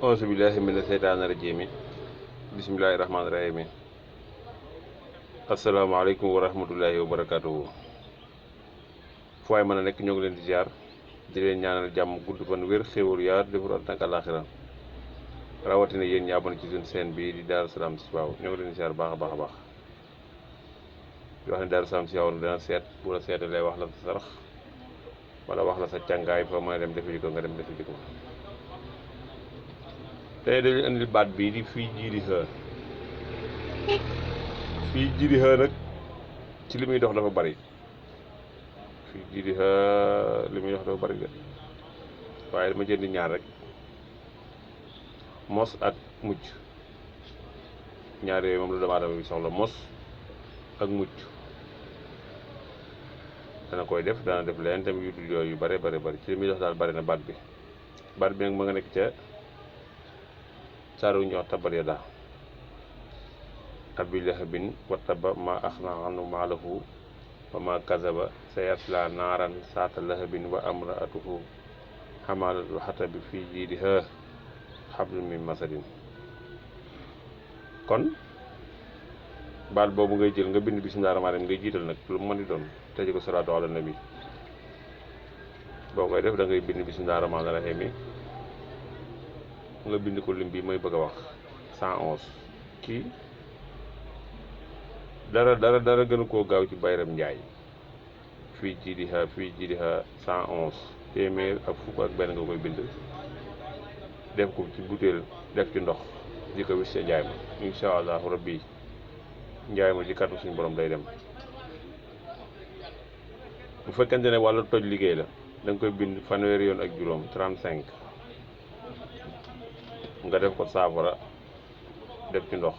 auzu billahi mina seytaani rajiim bismillahi rahmaani rahiim asalaamaaleykum wa rahmatullahi wa barakaatuhu. fu waay mën a nekk ñoo ngi leen di ziar di leen ñaanal jàmm gudd fan wér xéwal yaa defar ak àllaaxira rawatina yéen ñi abonné ci suñu chaîne bi di Darou Salam Chifaou ñoo ngi leen di ziar baax a baax a baax di wax ne Darou Salam Chifaou dana seet bu la seetee lay wax la sa sarax wala wax la sa càngaay fa mën a dem defi ko nga dem defi ko. tey dañuy indil baat bii di fii jiiri xër fii jiiri xër nag ci li muy dox dafa bari fii jiiri xër li muy dox dafa bari de waaye dama jëndi ñaar rek mos ak mucc ñaar yooyu moom la dama adama bi soxla mos ak mucc dana koy def dana def leen tamit yu tudd yooyu yu bare bari ci li muy dox daal bari na baat bi nag ma nga nekk ca saaru ñoo tabbat yadaa abii lahabin wa tabba maa aghnaa anhu maaluhu wa maa kasaba sayaslaa naaran zaata lahabin wa imra'atuhu hammalatal hatabi fii jiidihaa hablum min masadin. kon baat boobu ngay jël nga bind bismillaahi rahmaani rahiim ngay jiital nag lu mu mën di doon tëje ko salaatu ala nabi boo koy def da ngay bind bismillaahi rahmaani rahiim nga bind ko lim bi may bëgg a wax 111 kii dara gënu koo gaaw ci bayram Ndiaye fii jiidiha 111 téeméer ak fukk ak benn nga koy bind def ko ci butéel def ci ndox di ko wis ca njaay ma insha allahu rabbi njaay ma ci kàttu suñu borom day dem. bu fekkente ne wàllu toj liggéey la da nga koy bind fanweeri yoon ak juróom 35 nga def ko saafara def ci ndox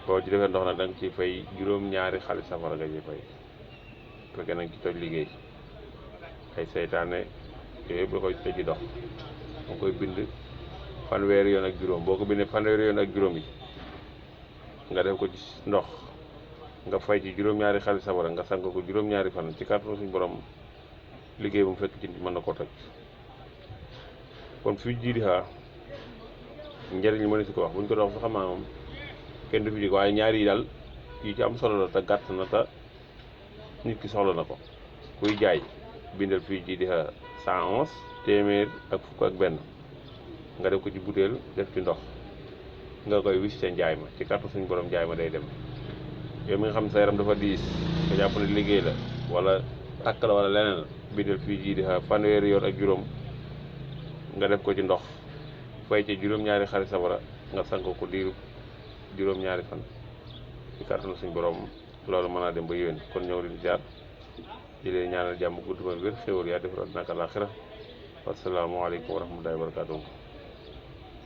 boo ci defee ndox nag da nga ciy fay juróom-ñaari xaalis safara nga ciy fay bu fekkee nag ci toj liggéey ay seytaane yooyu yëpp da koy toj ci dox nga koy bind fanweeri yoon ak juróom boo ko bindee fanweeri yoon ak juróom yi nga def ko ci ndox nga fay ci juróom-ñaari xaalis safara nga sang ko juróom-ñaari fan ci kàttanu suñu borom liggéey bu mu fekk ci mën na koo toj. kon fii jiidi xaa njëriñ li ma ne si ko wax bu ñu ko dox sax xam naa moom kenn du fi jóg waaye ñaar yi daal yi ci am solo la te gàtt na te nit ki soxla na ko kuy jaay bindal fii jiidi xaa 111 téeméer ak fukk ak benn nga def ko ci butéel def ci ndox nga koy wis ca njaay ma ci kàttu suñu borom njaay ma day dem. yow mi nga xam sa yaram dafa diis nga jàpp ne liggéey la wala takk la wala leneen la bindal fii jiidi xaa fanweeri yoon ak juróom nga def ko ci ndox fay ci juróom-ñaari xari safara nga sang ko diiru juróom-ñaari fan ci kàttanu suñ borom loolu mën naa dem ba yéwén. kon ñëw leen jaar di leen ñaanal jàmm gudd fan wér xéwal yaa defar àddina ak àllaaxira wassalaamu aleykum wa rahmatullaahi wa barakaatuh.